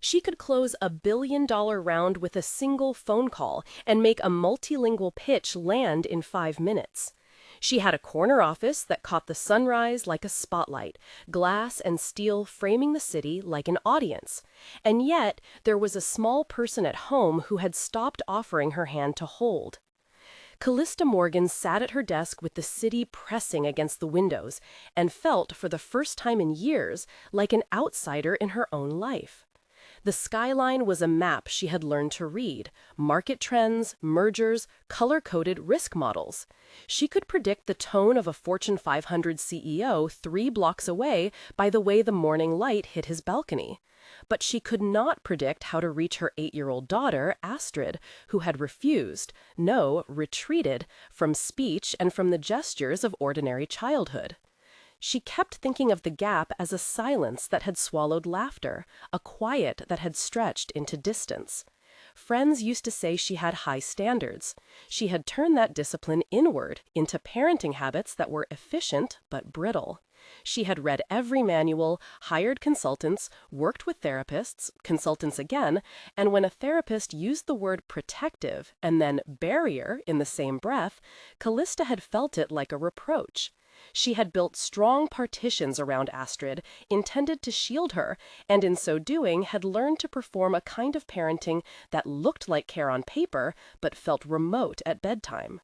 She could close a billion-dollar round with a single phone call and make a multilingual pitch land in 5 minutes. She had a corner office that caught the sunrise like a spotlight, glass and steel framing the city like an audience. And yet, there was a small person at home who had stopped offering her hand to hold. Kalista Morgan sat at her desk with the city pressing against the windows and felt, for the first time in years, like an outsider in her own life. The skyline was a map she had learned to read, market trends, mergers, color-coded risk models. She could predict the tone of a Fortune 500 CEO 3 blocks away by the way the morning light hit his balcony. But she could not predict how to reach her 8-year-old daughter, Astrid, who had refused, no, retreated, from speech and from the gestures of ordinary childhood. She kept thinking of the gap as a silence that had swallowed laughter, a quiet that had stretched into distance. Friends used to say she had high standards. She had turned that discipline inward into parenting habits that were efficient but brittle. She had read every manual, hired consultants, worked with therapists, consultants again, and when a therapist used the word protective and then barrier in the same breath, Kalista had felt it like a reproach. She had built strong partitions around Astrid, intended to shield her, and in so doing had learned to perform a kind of parenting that looked like care on paper, but felt remote at bedtime.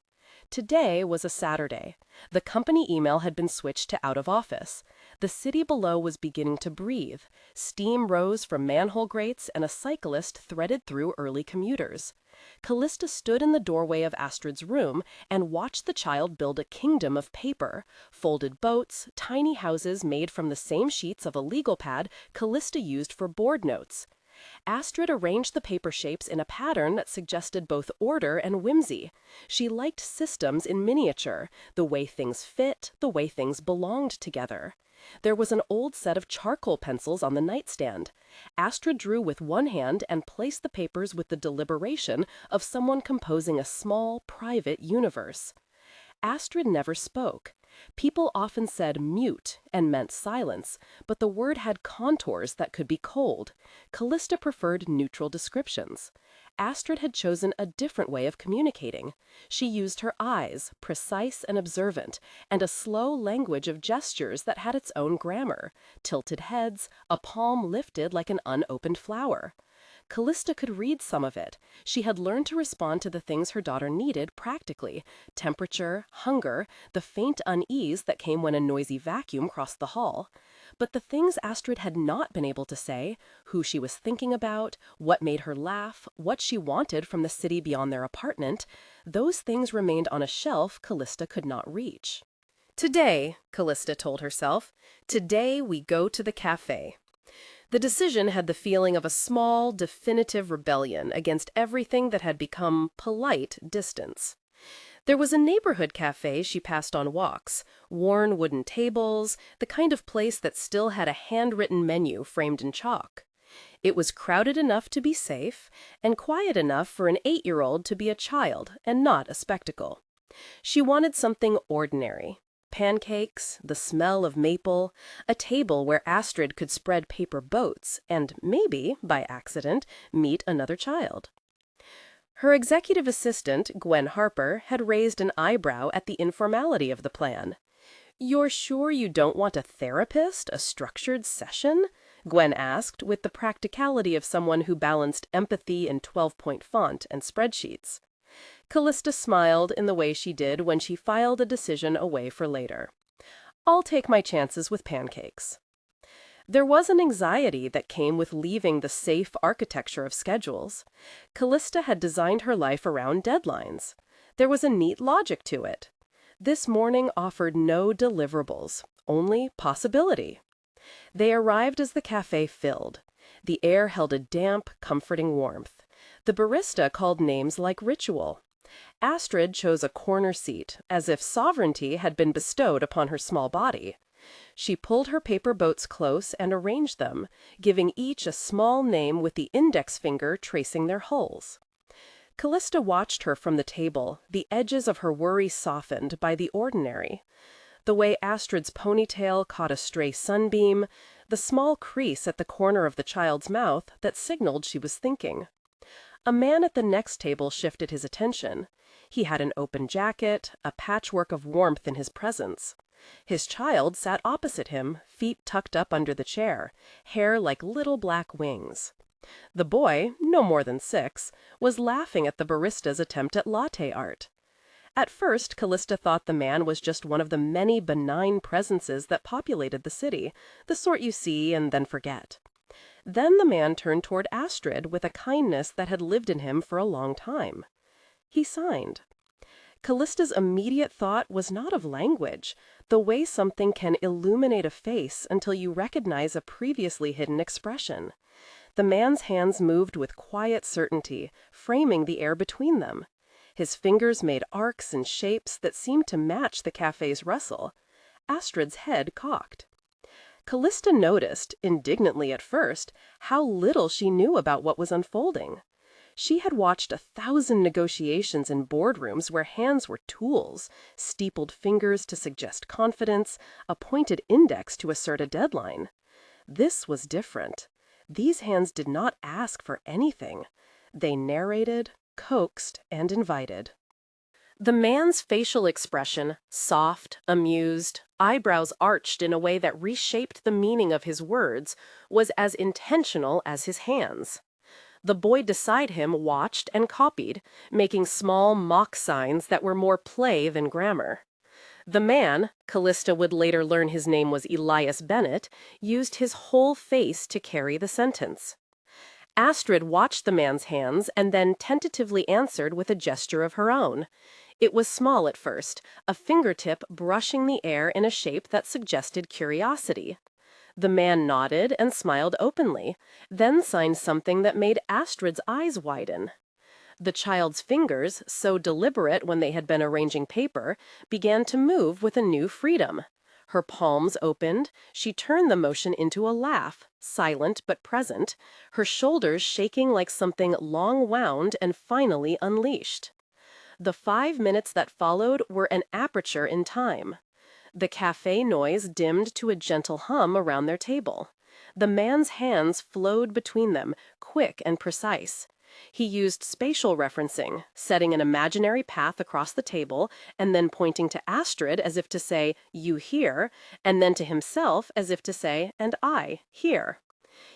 Today was a Saturday. The company email had been switched to out of office. The city below was beginning to breathe. Steam rose from manhole grates and a cyclist threaded through early commuters. Kalista stood in the doorway of Astrid's room and watched the child build a kingdom of paper, folded boats, tiny houses made from the same sheets of a legal pad Kalista used for board notes. Astrid arranged the paper shapes in a pattern that suggested both order and whimsy. She liked systems in miniature, the way things fit, the way things belonged together. There was an old set of charcoal pencils on the nightstand. Astrid drew with one hand and placed the papers with the deliberation of someone composing a small, private universe. Astrid never spoke. People often said mute and meant silence, but the word had contours that could be cold. Kalista preferred neutral descriptions. Astrid had chosen a different way of communicating. She used her eyes, precise and observant, and a slow language of gestures that had its own grammar, tilted heads, a palm lifted like an unopened flower. Kalista could read some of it. She had learned to respond to the things her daughter needed practically: temperature, hunger, the faint unease that came when a noisy vacuum crossed the hall. But the things Astrid had not been able to say, who she was thinking about, what made her laugh, what she wanted from the city beyond their apartment, those things remained on a shelf Kalista could not reach. Today, Kalista told herself, today we go to the café. The decision had the feeling of a small, definitive rebellion against everything that had become polite distance. There was a neighborhood cafe she passed on walks, worn wooden tables, the kind of place that still had a handwritten menu framed in chalk. It was crowded enough to be safe, and quiet enough for an 8-year-old to be a child and not a spectacle. She wanted something ordinary. Pancakes, the smell of maple, a table where Astrid could spread paper boats and maybe, by accident, meet another child. Her executive assistant, Gwen Harper, had raised an eyebrow at the informality of the plan. "You're sure you don't want a therapist, a structured session?" Gwen asked, with the practicality of someone who balanced empathy in 12-point font and spreadsheets. Kalista smiled in the way she did when she filed a decision away for later. "I'll take my chances with pancakes." There was an anxiety that came with leaving the safe architecture of schedules. Kalista had designed her life around deadlines. There was a neat logic to it. This morning offered no deliverables, only possibility. They arrived as the cafe filled. The air held a damp, comforting warmth. The barista called names like ritual. Astrid chose a corner seat, as if sovereignty had been bestowed upon her small body. She pulled her paper boats close and arranged them, giving each a small name with the index finger tracing their hulls. Kalista watched her from the table, the edges of her worry softened by the ordinary. The way Astrid's ponytail caught a stray sunbeam, the small crease at the corner of the child's mouth that signaled she was thinking. A man at the next table shifted his attention. He had an open jacket, a patchwork of warmth in his presence. His child sat opposite him, feet tucked up under the chair, hair like little black wings. The boy, no more than 6, was laughing at the barista's attempt at latte art. At first, Kalista thought the man was just one of the many benign presences that populated the city, the sort you see and then forget. Then the man turned toward Astrid with a kindness that had lived in him for a long time. He signed. Kalista's immediate thought was not of language, the way something can illuminate a face until you recognize a previously hidden expression. The man's hands moved with quiet certainty, framing the air between them. His fingers made arcs and shapes that seemed to match the cafe's rustle. Astrid's head cocked. Kalista noticed, indignantly at first, how little she knew about what was unfolding. She had watched 1,000 negotiations in boardrooms where hands were tools, steepled fingers to suggest confidence, a pointed index to assert a deadline. This was different. These hands did not ask for anything. They narrated, coaxed, and invited. The man's facial expression, soft, amused, eyebrows arched in a way that reshaped the meaning of his words, was as intentional as his hands. The boy beside him watched and copied, making small mock signs that were more play than grammar. The man, Kalista would later learn his name was Elias Bennett, used his whole face to carry the sentence. Astrid watched the man's hands and then tentatively answered with a gesture of her own. It was small at first, a fingertip brushing the air in a shape that suggested curiosity. The man nodded and smiled openly, then signed something that made Astrid's eyes widen. The child's fingers, so deliberate when they had been arranging paper, began to move with a new freedom. Her palms opened, she turned the motion into a laugh, silent but present, her shoulders shaking like something long wound and finally unleashed. The 5 minutes that followed were an aperture in time. The cafe noise dimmed to a gentle hum around their table. The man's hands flowed between them, quick and precise. He used spatial referencing, setting an imaginary path across the table, and then pointing to Astrid as if to say, "You here," and then to himself as if to say, "And I, here."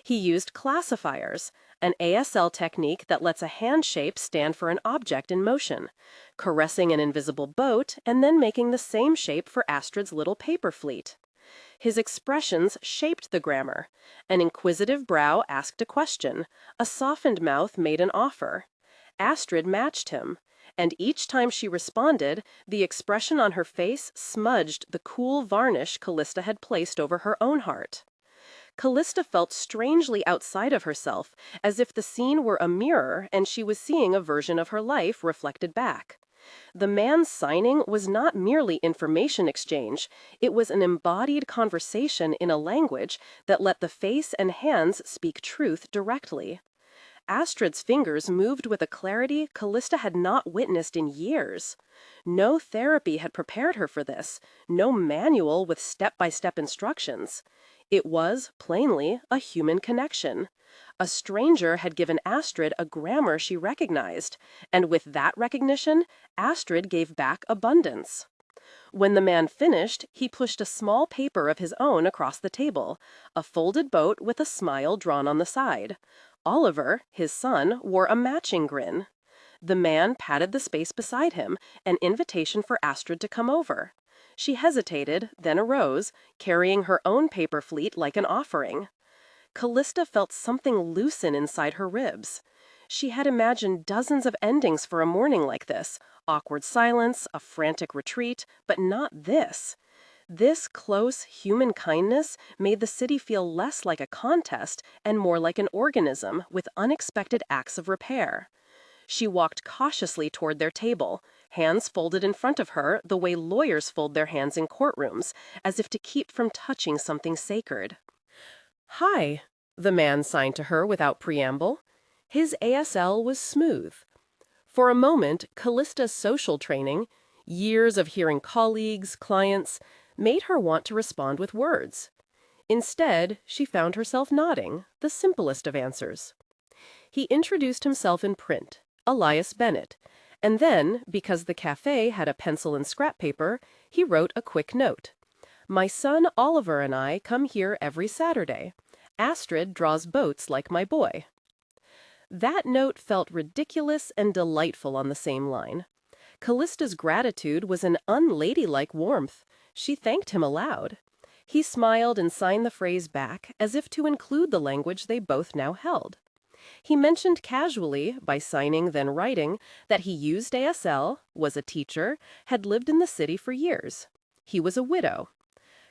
He used classifiers, an ASL technique that lets a hand shape stand for an object in motion, caressing an invisible boat and then making the same shape for Astrid's little paper fleet. His expressions shaped the grammar. An inquisitive brow asked a question, a softened mouth made an offer. Astrid matched him, and each time she responded, the expression on her face smudged the cool varnish Kalista had placed over her own heart. Kalista felt strangely outside of herself, as if the scene were a mirror and she was seeing a version of her life reflected back. The man's signing was not merely information exchange, it was an embodied conversation in a language that let the face and hands speak truth directly. Astrid's fingers moved with a clarity Kalista had not witnessed in years. No therapy had prepared her for this, no manual with step-by-step instructions. It was, plainly, a human connection. A stranger had given Astrid a grammar she recognized, and with that recognition, Astrid gave back abundance. When the man finished, he pushed a small paper of his own across the table, a folded boat with a smile drawn on the side. Oliver, his son, wore a matching grin. The man patted the space beside him, an invitation for Astrid to come over. She hesitated, then arose, carrying her own paper fleet like an offering. Kalista felt something loosen inside her ribs. She had imagined dozens of endings for a morning like this, awkward silence, a frantic retreat, but not this. This close human kindness made the city feel less like a contest and more like an organism with unexpected acts of repair. She walked cautiously toward their table, hands folded in front of her the way lawyers fold their hands in courtrooms, as if to keep from touching something sacred. "Hi," the man signed to her without preamble. His ASL was smooth. For a moment, Kalista's social training, years of hearing colleagues, clients, made her want to respond with words. Instead, she found herself nodding, the simplest of answers. He introduced himself in print, Elias Bennett, and then, because the cafe had a pencil and scrap paper, he wrote a quick note. My son Oliver and I come here every Saturday. Astrid draws boats like my boy. That note felt ridiculous and delightful on the same line. Kalista's gratitude was an unladylike warmth. She thanked him aloud. He smiled and signed the phrase back, as if to include the language they both now held. He mentioned casually, by signing then writing, that he used ASL, was a teacher, had lived in the city for years. He was a widow.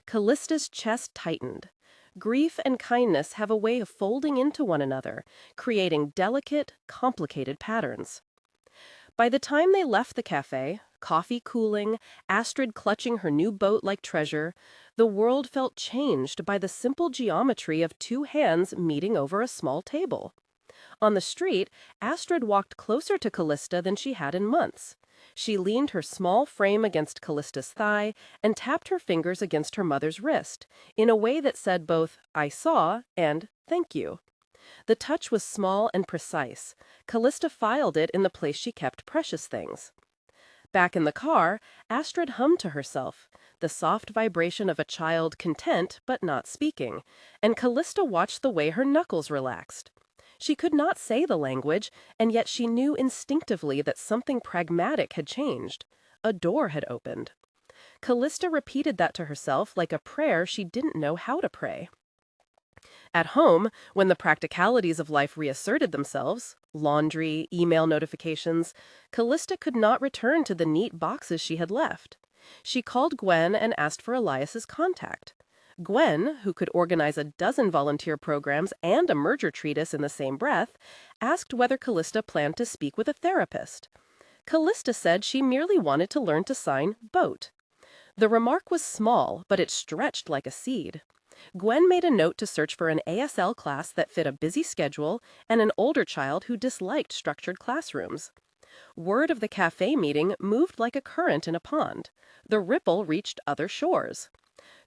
Kalista's chest tightened. Grief and kindness have a way of folding into one another, creating delicate, complicated patterns. By the time they left the cafe, coffee cooling, Astrid clutching her new boat-like treasure, the world felt changed by the simple geometry of two hands meeting over a small table. On the street, Astrid walked closer to Kalista than she had in months. She leaned her small frame against Kalista's thigh and tapped her fingers against her mother's wrist, in a way that said both, I saw, and thank you. The touch was small and precise. Kalista filed it in the place she kept precious things. Back in the car, Astrid hummed to herself, the soft vibration of a child content but not speaking, and Kalista watched the way her knuckles relaxed. She could not say the language, and yet she knew instinctively that something pragmatic had changed. A door had opened. Kalista repeated that to herself like a prayer she didn't know how to pray. At home, when the practicalities of life reasserted themselves, laundry, email notifications, Kalista could not return to the neat boxes she had left. She called Gwen and asked for Elias's contact. Gwen, who could organize a dozen volunteer programs and a merger treatise in the same breath, asked whether Kalista planned to speak with a therapist. Kalista said she merely wanted to learn to sign boat. The remark was small, but it stretched like a seed. Gwen made a note to search for an ASL class that fit a busy schedule and an older child who disliked structured classrooms. Word of the cafe meeting moved like a current in a pond. The ripple reached other shores.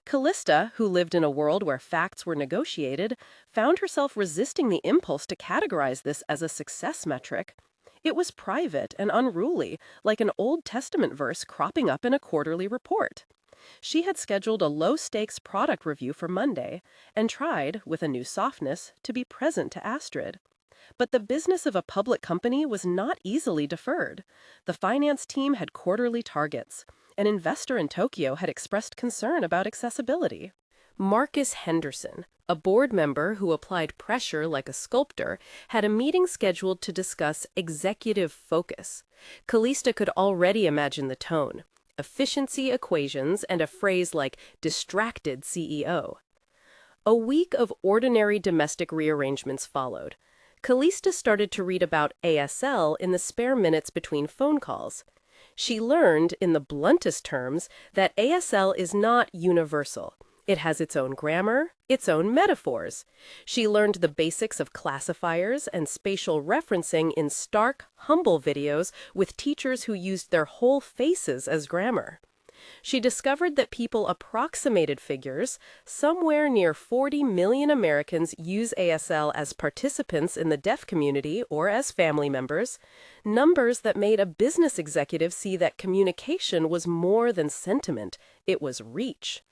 Kalista, who lived in a world where facts were negotiated, found herself resisting the impulse to categorize this as a success metric. It was private and unruly, like an Old Testament verse cropping up in a quarterly report. She had scheduled a low-stakes product review for Monday and tried, with a new softness, to be present to Astrid. But the business of a public company was not easily deferred. The finance team had quarterly targets. An investor in Tokyo had expressed concern about accessibility. Marcus Henderson, a board member who applied pressure like a sculptor, had a meeting scheduled to discuss executive focus. Kalista could already imagine the tone. Efficiency equations and a phrase like distracted CEO. A week of ordinary domestic rearrangements followed. Kalista started to read about ASL in the spare minutes between phone calls. She learned, in the bluntest terms, that ASL is not universal. It has its own grammar, its own metaphors. She learned the basics of classifiers and spatial referencing in stark, humble videos with teachers who used their whole faces as grammar. She discovered that people approximated figures. Somewhere near 40 million Americans use ASL as participants in the deaf community or as family members, numbers that made a business executive see that communication was more than sentiment, it was reach.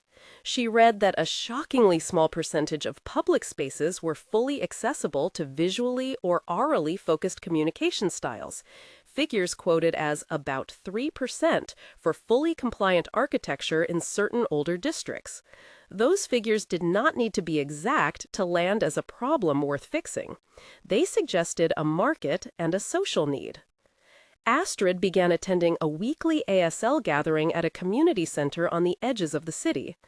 She read that a shockingly small percentage of public spaces were fully accessible to visually or orally focused communication styles. Figures quoted as about 3% for fully compliant architecture in certain older districts. Those figures did not need to be exact to land as a problem worth fixing. They suggested a market and a social need. Astrid began attending a weekly ASL gathering at a community center on the edges of the city.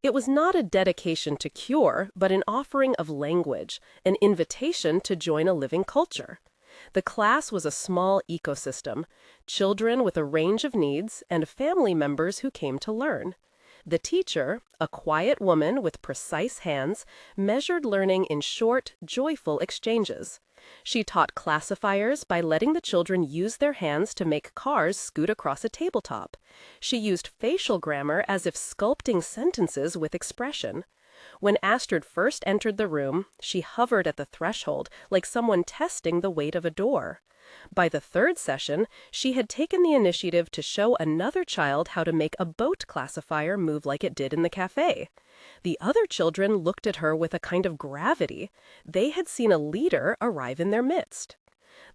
It was not a dedication to cure, but an offering of language, an invitation to join a living culture. The class was a small ecosystem, children with a range of needs and family members who came to learn. The teacher, a quiet woman with precise hands, measured learning in short, joyful exchanges. She taught classifiers by letting the children use their hands to make cars scoot across a tabletop. She used facial grammar as if sculpting sentences with expression. When Astrid first entered the room, she hovered at the threshold like someone testing the weight of a door. By the third session, she had taken the initiative to show another child how to make a boat classifier move like it did in the cafe. The other children looked at her with a kind of gravity. They had seen a leader arrive in their midst.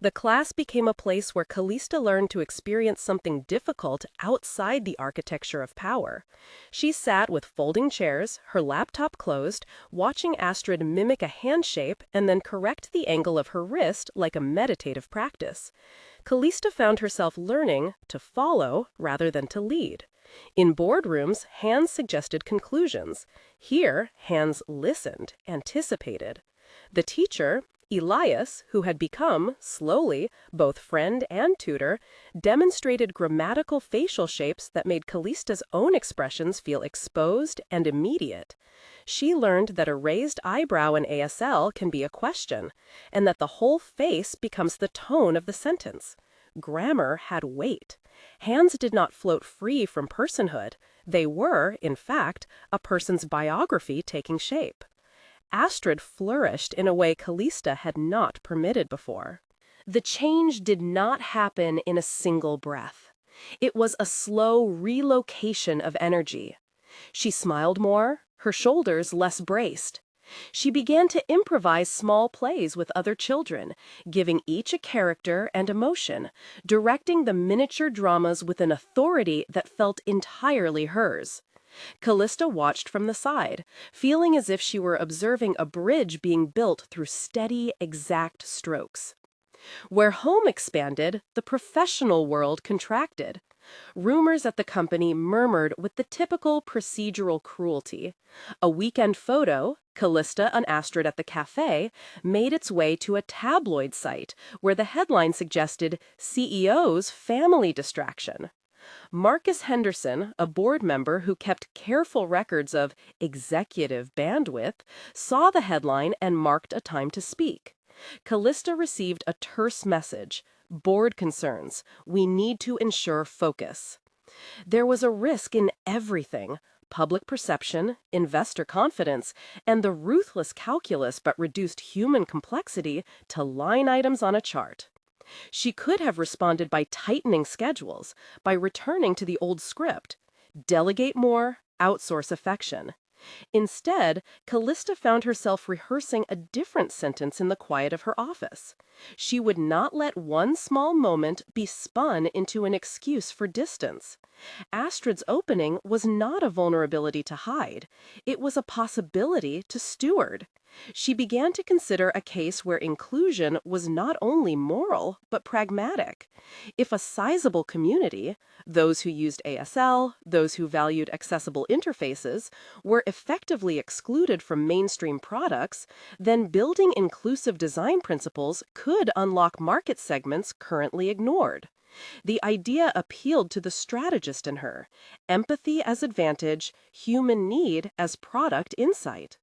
The class became a place where Kalista learned to experience something difficult outside the architecture of power. She sat with folding chairs, her laptop closed, watching Astrid mimic a hand shape and then correct the angle of her wrist like a meditative practice. Kalista found herself learning to follow rather than to lead. In boardrooms, hands suggested conclusions. Here, hands listened, anticipated. The teacher, Elias, who had become, slowly, both friend and tutor, demonstrated grammatical facial shapes that made Kalista's own expressions feel exposed and immediate. She learned that a raised eyebrow in ASL can be a question, and that the whole face becomes the tone of the sentence. Grammar had weight. Hands did not float free from personhood. They were, in fact, a person's biography taking shape. Astrid flourished in a way Kalista had not permitted before. The change did not happen in a single breath. It was a slow relocation of energy. She smiled more, her shoulders less braced. She began to improvise small plays with other children, giving each a character and emotion, directing the miniature dramas with an authority that felt entirely hers. Kalista watched from the side, feeling as if she were observing a bridge being built through steady, exact strokes. Where home expanded, the professional world contracted. Rumors at the company murmured with the typical procedural cruelty. A weekend photo, Kalista and Astrid at the Café, made its way to a tabloid site where the headline suggested CEO's family distraction. Marcus Henderson, a board member who kept careful records of executive bandwidth, saw the headline and marked a time to speak. Kalista received a terse message. Board concerns. We need to ensure focus. There was a risk in everything. Public perception, investor confidence, and the ruthless calculus but reduced human complexity to line items on a chart. She could have responded by tightening schedules, by returning to the old script. Delegate more, outsource affection. Instead, Kalista found herself rehearsing a different sentence in the quiet of her office. She would not let one small moment be spun into an excuse for distance. Astrid's opening was not a vulnerability to hide. It was a possibility to steward. She began to consider a case where inclusion was not only moral, but pragmatic. If a sizable community, those who used ASL, those who valued accessible interfaces, were effectively excluded from mainstream products, then building inclusive design principles could unlock market segments currently ignored. The idea appealed to the strategist in her, empathy as advantage, human need as product insight.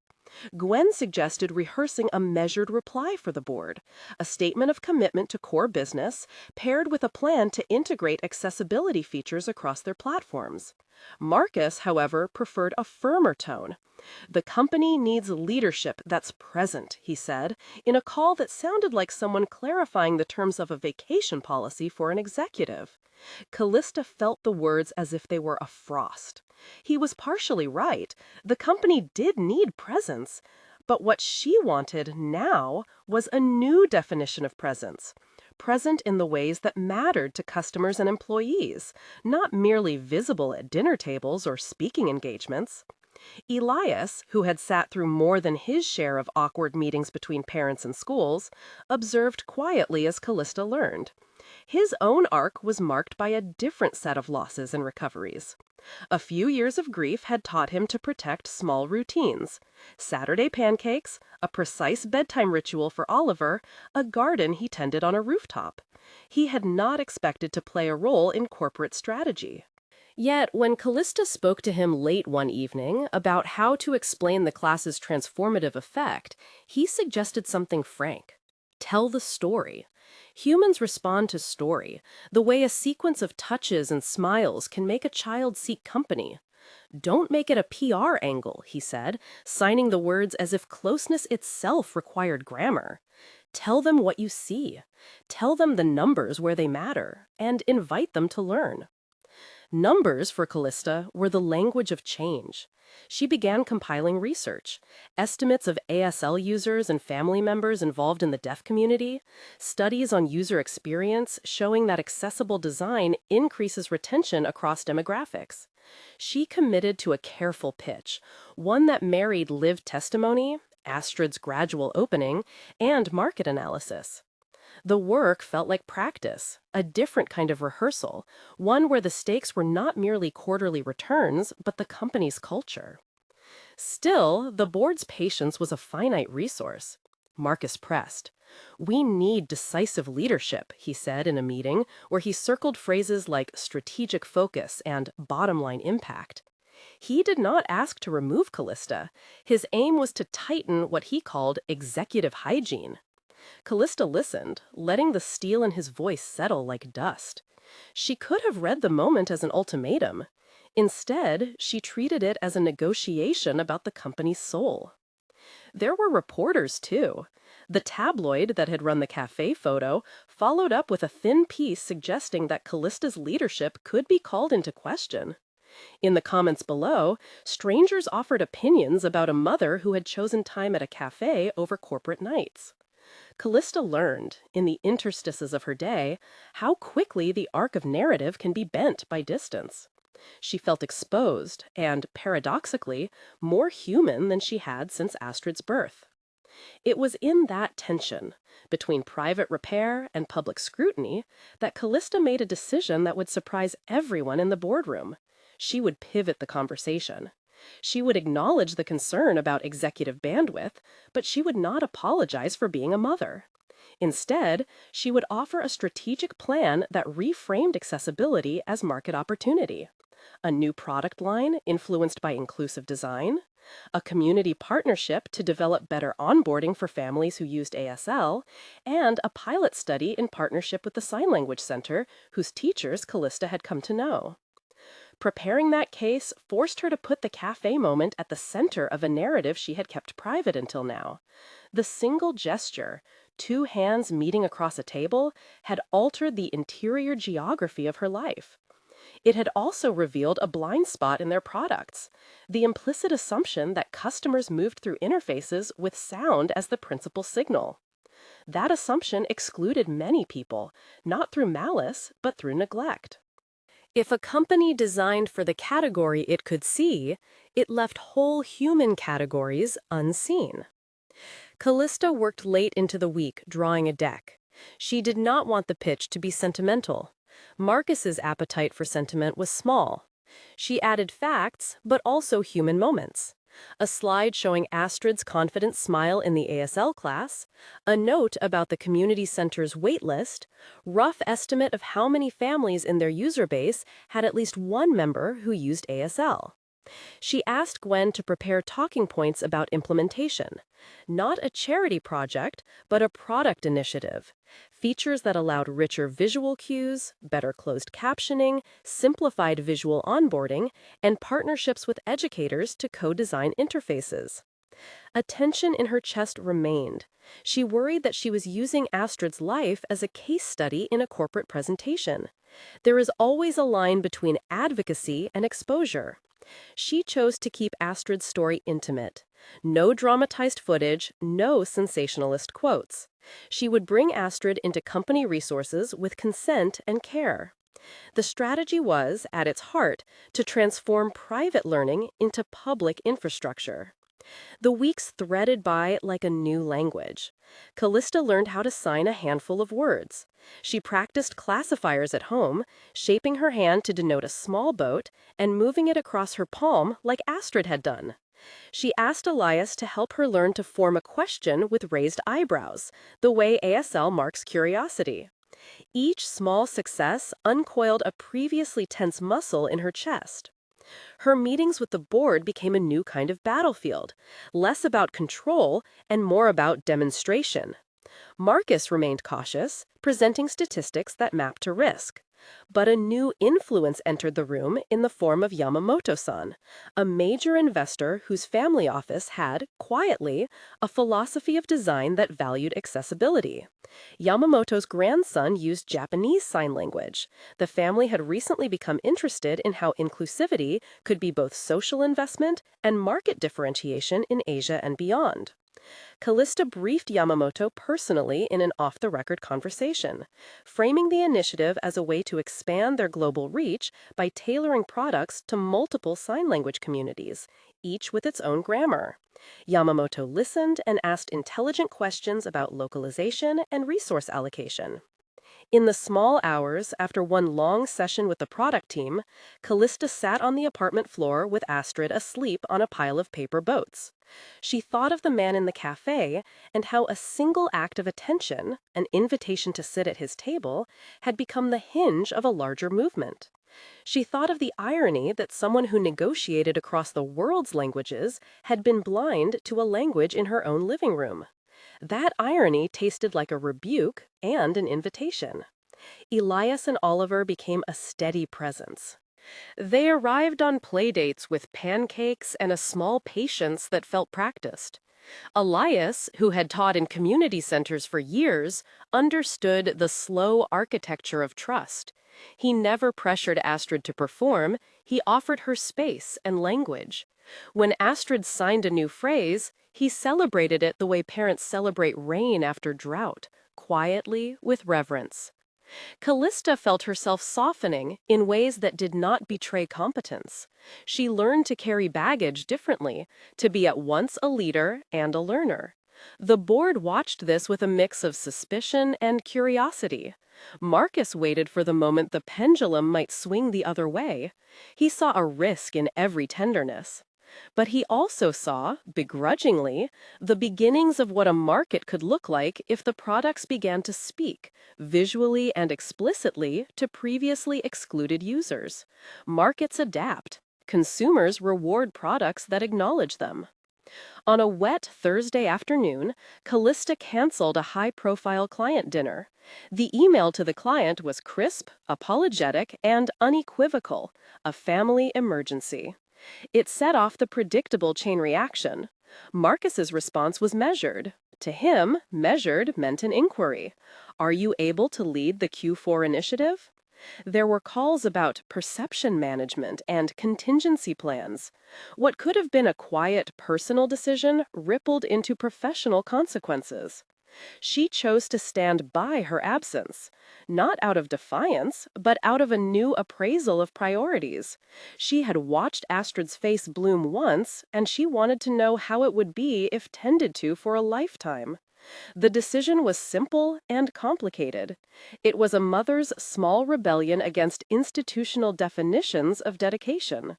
Gwen suggested rehearsing a measured reply for the board, a statement of commitment to core business, paired with a plan to integrate accessibility features across their platforms. Marcus, however, preferred a firmer tone. The company needs leadership that's present, he said, in a call that sounded like someone clarifying the terms of a vacation policy for an executive. Kalista felt the words as if they were a frost. He was partially right. The company did need presence. But what she wanted now was a new definition of presence. Present in the ways that mattered to customers and employees, not merely visible at dinner tables or speaking engagements. Elias, who had sat through more than his share of awkward meetings between parents and schools, observed quietly as Kalista learned. His own arc was marked by a different set of losses and recoveries. A few years of grief had taught him to protect small routines. Saturday pancakes, a precise bedtime ritual for Oliver, a garden he tended on a rooftop. He had not expected to play a role in corporate strategy. Yet, when Kalista spoke to him late one evening about how to explain the class's transformative effect, he suggested something frank. Tell the story. Humans respond to story, the way a sequence of touches and smiles can make a child seek company. "Don't make it a PR angle," he said, signing the words as if closeness itself required grammar. "Tell them what you see. Tell them the numbers where they matter, and invite them to learn." Numbers, for Kalista, were the language of change. She began compiling research, estimates of ASL users and family members involved in the deaf community, studies on user experience showing that accessible design increases retention across demographics. She committed to a careful pitch, one that married lived testimony, Astrid's gradual opening, and market analysis. The work felt like practice, a different kind of rehearsal, one where the stakes were not merely quarterly returns, but the company's culture. Still, the board's patience was a finite resource. Marcus pressed. "We need decisive leadership," he said in a meeting where he circled phrases like strategic focus and bottom line impact. He did not ask to remove Kalista. His aim was to tighten what he called executive hygiene. Kalista listened, letting the steel in his voice settle like dust. She could have read the moment as an ultimatum. Instead, she treated it as a negotiation about the company's soul. There were reporters, too. The tabloid that had run the Café photo followed up with a thin piece suggesting that Kalista's leadership could be called into question. In the comments below, strangers offered opinions about a mother who had chosen time at a cafe over corporate nights. Kalista learned, in the interstices of her day, how quickly the arc of narrative can be bent by distance. She felt exposed and, paradoxically, more human than she had since Astrid's birth. It was in that tension, between private repair and public scrutiny, that Kalista made a decision that would surprise everyone in the boardroom. She would pivot the conversation. She would acknowledge the concern about executive bandwidth, but she would not apologize for being a mother. Instead, she would offer a strategic plan that reframed accessibility as market opportunity. A new product line influenced by inclusive design, a community partnership to develop better onboarding for families who used ASL, and a pilot study in partnership with the Sign Language Center, whose teachers Kalista had come to know. Preparing that case forced her to put the cafe moment at the center of a narrative she had kept private until now. The single gesture, two hands meeting across a table, had altered the interior geography of her life. It had also revealed a blind spot in their products, the implicit assumption that customers moved through interfaces with sound as the principal signal. That assumption excluded many people, not through malice, but through neglect. If a company designed for the category it could see, it left whole human categories unseen. Kalista worked late into the week drawing a deck. She did not want the pitch to be sentimental. Marcus's appetite for sentiment was small. She added facts, but also human moments. A slide showing Astrid's confident smile in the ASL class, a note about the community center's wait list, rough estimate of how many families in their user base had at least one member who used ASL. She asked Gwen to prepare talking points about implementation. Not a charity project, but a product initiative. Features that allowed richer visual cues, better closed captioning, simplified visual onboarding, and partnerships with educators to co-design interfaces. A tension in her chest remained. She worried that she was using Astrid's life as a case study in a corporate presentation. There is always a line between advocacy and exposure. She chose to keep Astrid's story intimate. No dramatized footage, no sensationalist quotes. She would bring Astrid into company resources with consent and care. The strategy was, at its heart, to transform private learning into public infrastructure. The weeks threaded by like a new language. Kalista learned how to sign a handful of words. She practiced classifiers at home, shaping her hand to denote a small boat and moving it across her palm like Astrid had done. She asked Elias to help her learn to form a question with raised eyebrows, the way ASL marks curiosity. Each small success uncoiled a previously tense muscle in her chest. Her meetings with the board became a new kind of battlefield, less about control and more about demonstration. Marcus remained cautious, presenting statistics that mapped to risk. But a new influence entered the room in the form of Yamamoto-san, a major investor whose family office had, quietly, a philosophy of design that valued accessibility. Yamamoto's grandson used Japanese sign language. The family had recently become interested in how inclusivity could be both social investment and market differentiation in Asia and beyond. Kalista briefed Yamamoto personally in an off-the-record conversation, framing the initiative as a way to expand their global reach by tailoring products to multiple sign language communities, each with its own grammar. Yamamoto listened and asked intelligent questions about localization and resource allocation. In the small hours after one long session with the product team, Callista sat on the apartment floor with Astrid asleep on a pile of paper boats. She thought of the man in the cafe and how a single act of attention, an invitation to sit at his table, had become the hinge of a larger movement. She thought of the irony that someone who negotiated across the world's languages had been blind to a language in her own living room. That irony tasted like a rebuke and an invitation. Elias and Oliver became a steady presence. They arrived on playdates with pancakes and a small patience that felt practiced. Elias, who had taught in community centers for years, understood the slow architecture of trust. He never pressured Astrid to perform, he offered her space and language. When Astrid signed a new phrase, he celebrated it the way parents celebrate rain after drought, quietly, with reverence. Callista felt herself softening in ways that did not betray competence. She learned to carry baggage differently, to be at once a leader and a learner. The board watched this with a mix of suspicion and curiosity. Marcus waited for the moment the pendulum might swing the other way. He saw a risk in every tenderness. But he also saw, begrudgingly, the beginnings of what a market could look like if the products began to speak, visually and explicitly, to previously excluded users. Markets adapt. Consumers reward products that acknowledge them. On a wet Thursday afternoon, Callista canceled a high-profile client dinner. The email to the client was crisp, apologetic, and unequivocal, a family emergency. It set off the predictable chain reaction. Marcus's response was measured. To him, measured meant an inquiry. Are you able to lead the Q4 initiative? There were calls about perception management and contingency plans. What could have been a quiet, personal decision rippled into professional consequences. She chose to stand by her absence, not out of defiance, but out of a new appraisal of priorities. She had watched Astrid's face bloom once, and she wanted to know how it would be if tended to for a lifetime. The decision was simple and complicated. It was a mother's small rebellion against institutional definitions of dedication.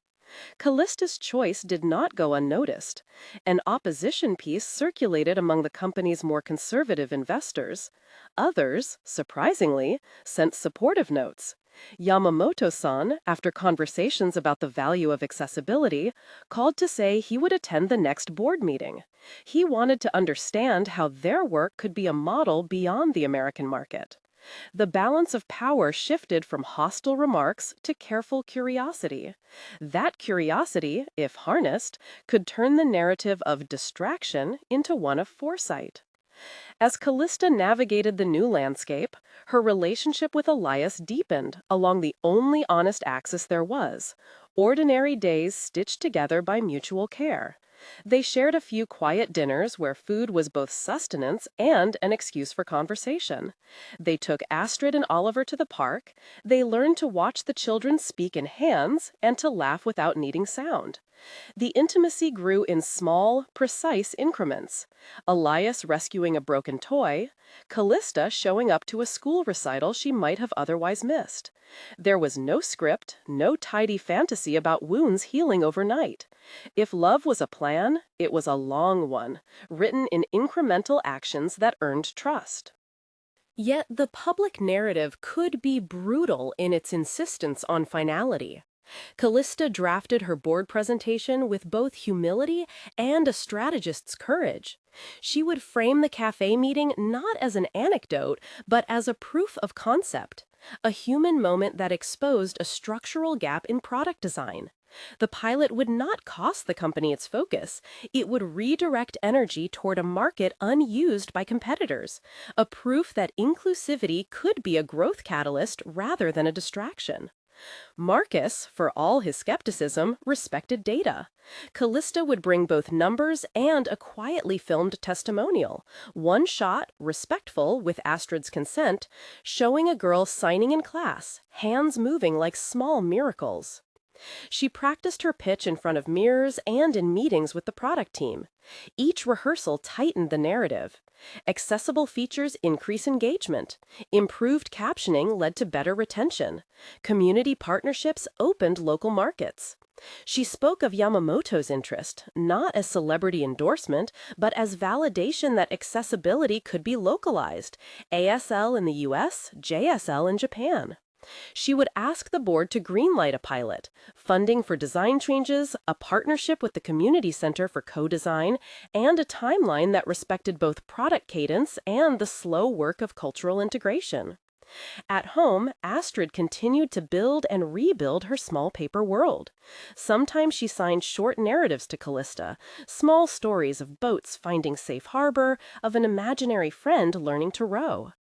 Callista's choice did not go unnoticed. An opposition piece circulated among the company's more conservative investors. Others, surprisingly, sent supportive notes. Yamamoto-san, after conversations about the value of accessibility, called to say he would attend the next board meeting. He wanted to understand how their work could be a model beyond the American market. The balance of power shifted from hostile remarks to careful curiosity. That curiosity, if harnessed, could turn the narrative of distraction into one of foresight. As Callista navigated the new landscape, her relationship with Elias deepened along the only honest axis there was: ordinary days stitched together by mutual care. They shared a few quiet dinners where food was both sustenance and an excuse for conversation. They took Astrid and Oliver to the park. They learned to watch the children speak in hands and to laugh without needing sound. The intimacy grew in small, precise increments. Elias rescuing a broken toy, Callista showing up to a school recital she might have otherwise missed. There was no script, no tidy fantasy about wounds healing overnight. If love was a plan, it was a long one, written in incremental actions that earned trust. Yet the public narrative could be brutal in its insistence on finality. Callista drafted her board presentation with both humility and a strategist's courage. She would frame the cafe meeting not as an anecdote, but as a proof of concept. a human moment that exposed a structural gap in product design. The pilot would not cost the company its focus. It would redirect energy toward a market unused by competitors, a proof that inclusivity could be a growth catalyst rather than a distraction. Marcus, for all his skepticism, respected data. Kalista would bring both numbers and a quietly filmed testimonial, one shot, respectful, with Astrid's consent, showing a girl signing in class, hands moving like small miracles. She practiced her pitch in front of mirrors and in meetings with the product team. Each rehearsal tightened the narrative. Accessible features increase engagement. Improved captioning led to better retention. Community partnerships opened local markets. She spoke of Yamamoto's interest, not as celebrity endorsement, but as validation that accessibility could be localized, ASL in the US, JSL in Japan. She would ask the board to greenlight a pilot, funding for design changes, a partnership with the community center for co-design, and a timeline that respected both product cadence and the slow work of cultural integration. At home, Astrid continued to build and rebuild her small paper world. Sometimes she signed short narratives to Kalista, small stories of boats finding safe harbor, of an imaginary friend learning to row.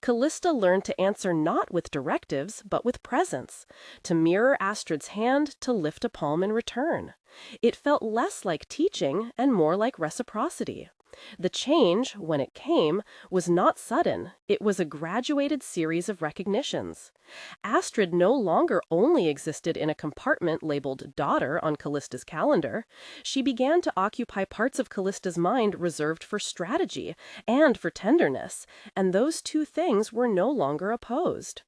Kalista learned to answer not with directives, but with presence, to mirror Astrid's hand, to lift a palm in return. It felt less like teaching and more like reciprocity. The change, when it came, was not sudden. It was a graduated series of recognitions. Astrid no longer only existed in a compartment labeled daughter on Kalista's calendar. She began to occupy parts of Kalista's mind reserved for strategy and for tenderness, and those two things were no longer opposed.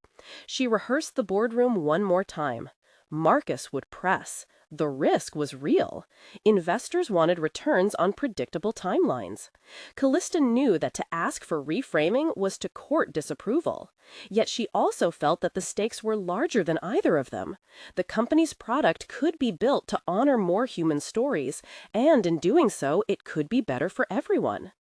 She rehearsed the boardroom one more time. Marcus would press. The risk was real. Investors wanted returns on predictable timelines. Kalista knew that to ask for reframing was to court disapproval. Yet she also felt that the stakes were larger than either of them. The company's product could be built to honor more human stories, and in doing so, it could be better for everyone.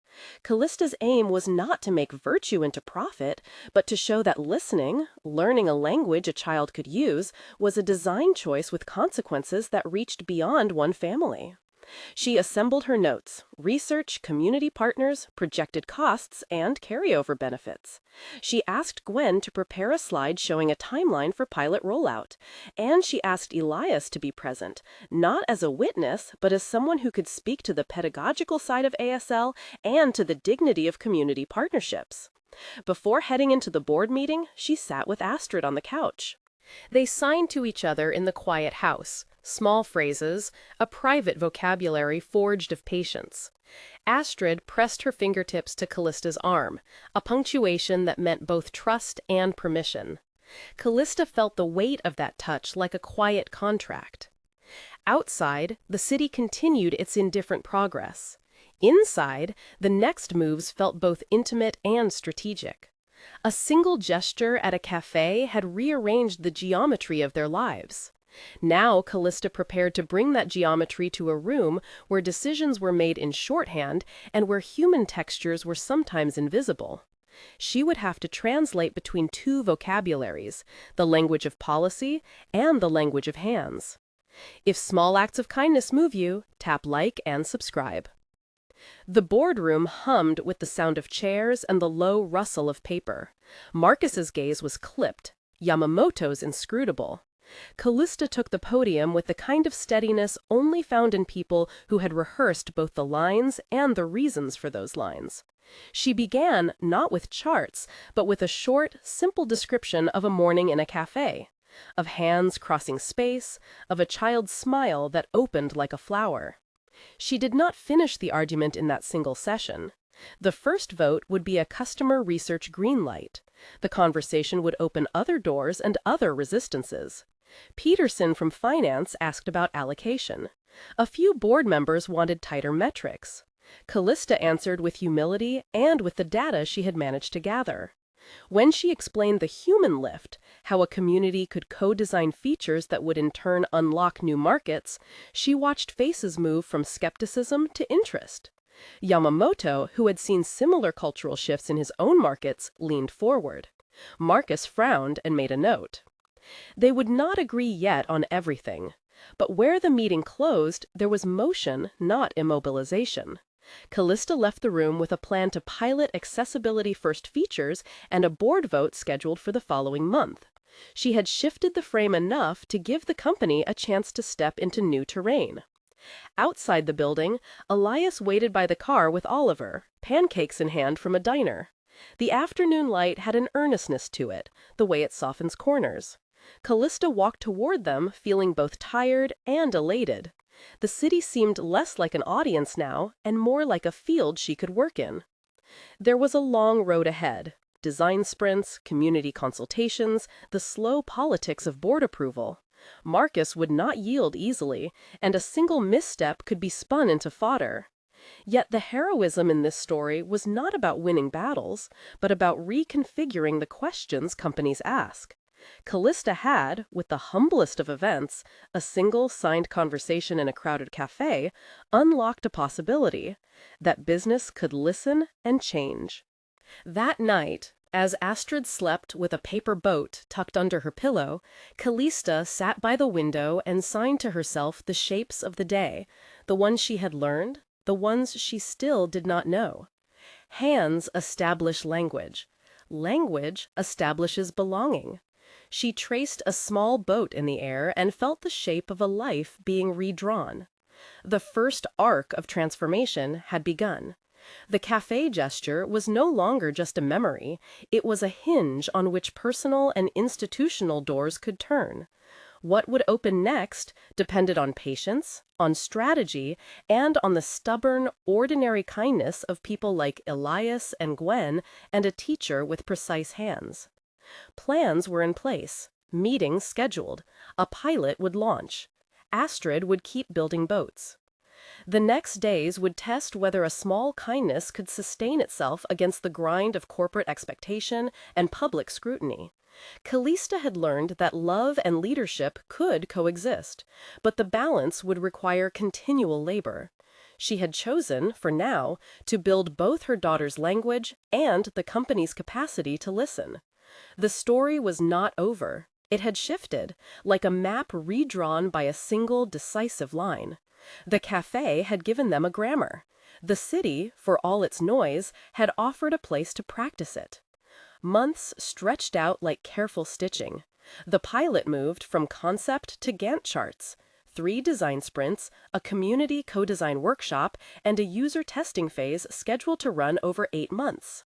Kalista's aim was not to make virtue into profit, but to show that listening, learning a language a child could use, was a design choice with consequences that reached beyond one family. She assembled her notes, research, community partners, projected costs, and carryover benefits. She asked Gwen to prepare a slide showing a timeline for pilot rollout, and she asked Elias to be present, not as a witness, but as someone who could speak to the pedagogical side of ASL and to the dignity of community partnerships. Before heading into the board meeting, she sat with Astrid on the couch. They signed to each other in the quiet house, small phrases, a private vocabulary forged of patience. Astrid pressed her fingertips to Kalista's arm, a punctuation that meant both trust and permission. Kalista felt the weight of that touch like a quiet contract. Outside, the city continued its indifferent progress. Inside, the next moves felt both intimate and strategic. A single gesture at a cafe had rearranged the geometry of their lives. Now Kalista prepared to bring that geometry to a room where decisions were made in shorthand and where human textures were sometimes invisible. She would have to translate between two vocabularies, the language of policy and the language of hands. If small acts of kindness move you, tap like and subscribe. The boardroom hummed with the sound of chairs and the low rustle of paper. Marcus's gaze was clipped, Yamamoto's inscrutable. Kalista took the podium with the kind of steadiness only found in people who had rehearsed both the lines and the reasons for those lines. She began not with charts, but with a short, simple description of a morning in a cafe, of hands crossing space, of a child's smile that opened like a flower. She did not finish the argument in that single session. The first vote would be a customer research green light. The conversation would open other doors and other resistances. Peterson from finance asked about allocation. A few board members wanted tighter metrics. Kalista answered with humility and with the data she had managed to gather. When she explained the human lift, how a community could co-design features that would in turn unlock new markets, she watched faces move from skepticism to interest. Yamamoto, who had seen similar cultural shifts in his own markets, leaned forward. Marcus frowned and made a note. They would not agree yet on everything. But where the meeting closed, there was motion, not immobilization. Kalista left the room with a plan to pilot accessibility-first features and a board vote scheduled for the following month. She had shifted the frame enough to give the company a chance to step into new terrain. Outside the building, Elias waited by the car with Oliver, pancakes in hand from a diner. The afternoon light had an earnestness to it, the way it softens corners. Kalista walked toward them, feeling both tired and elated. The city seemed less like an audience now, and more like a field she could work in. There was a long road ahead. Design sprints, community consultations, the slow politics of board approval. Marcus would not yield easily, and a single misstep could be spun into fodder. Yet the heroism in this story was not about winning battles, but about reconfiguring the questions companies ask. Kalista had, with the humblest of events, a single signed conversation in a crowded cafe, unlocked a possibility that business could listen and change. That night, as Astrid slept with a paper boat tucked under her pillow, Kalista sat by the window and signed to herself the shapes of the day, the ones she had learned, the ones she still did not know. Hands establish language. Language establishes belonging. She traced a small boat in the air and felt the shape of a life being redrawn. The first arc of transformation had begun. The café gesture was no longer just a memory, it was a hinge on which personal and institutional doors could turn. What would open next depended on patience, on strategy, and on the stubborn, ordinary kindness of people like Elias and Gwen and a teacher with precise hands. Plans were in place, meetings scheduled, a pilot would launch. Astrid would keep building boats. The next days would test whether a small kindness could sustain itself against the grind of corporate expectation and public scrutiny. Kalista had learned that love and leadership could coexist, but the balance would require continual labor. She had chosen, for now, to build both her daughter's language and the company's capacity to listen. The story was not over. It had shifted, like a map redrawn by a single decisive line. The café had given them a grammar. The city, for all its noise, had offered a place to practice it. Months stretched out like careful stitching. The pilot moved from concept to Gantt charts. 3 design sprints, a community co-design workshop, and a user testing phase scheduled to run over 8 months.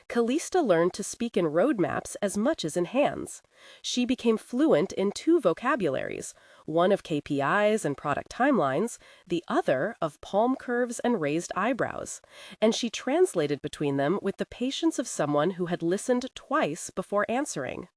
Kalista learned to speak in roadmaps as much as in hands. She became fluent in 2 vocabularies, one of KPIs and product timelines, the other of palm curves and raised eyebrows, and she translated between them with the patience of someone who had listened twice before answering.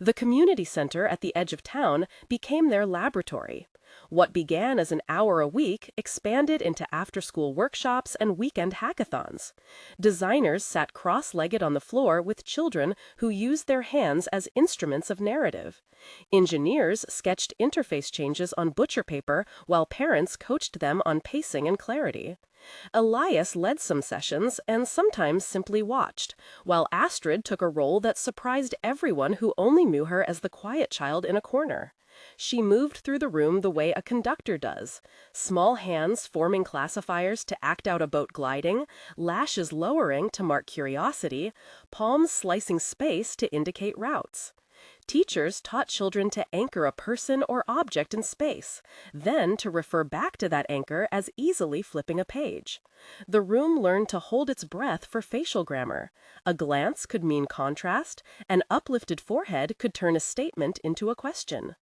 The community center at the edge of town became their laboratory. What began as an hour a week expanded into after-school workshops and weekend hackathons. Designers sat cross-legged on the floor with children who used their hands as instruments of narrative. Engineers sketched interface changes on butcher paper while parents coached them on pacing and clarity. Elias led some sessions and sometimes simply watched, while Astrid took a role that surprised everyone who only knew her as the quiet child in a corner. She moved through the room the way a conductor does, small hands forming classifiers to act out a boat gliding, lashes lowering to mark curiosity, palms slicing space to indicate routes. Teachers taught children to anchor a person or object in space, then to refer back to that anchor as easily flipping a page. The room learned to hold its breath for facial grammar. A glance could mean contrast, an uplifted forehead could turn a statement into a question.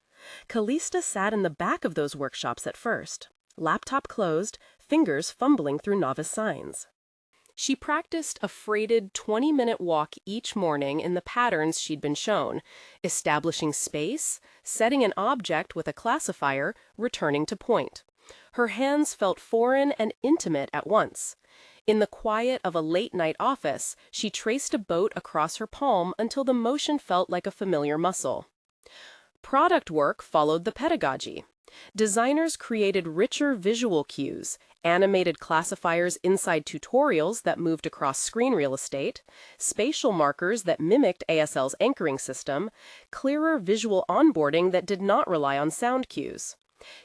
Kalista sat in the back of those workshops at first, laptop closed, fingers fumbling through novice signs. She practiced a freighted 20-minute walk each morning in the patterns she'd been shown, establishing space, setting an object with a classifier, returning to point. Her hands felt foreign and intimate at once. In the quiet of a late-night office, she traced a boat across her palm until the motion felt like a familiar muscle. Product work followed the pedagogy. Designers created richer visual cues, animated classifiers inside tutorials that moved across screen real estate, spatial markers that mimicked ASL's anchoring system, clearer visual onboarding that did not rely on sound cues.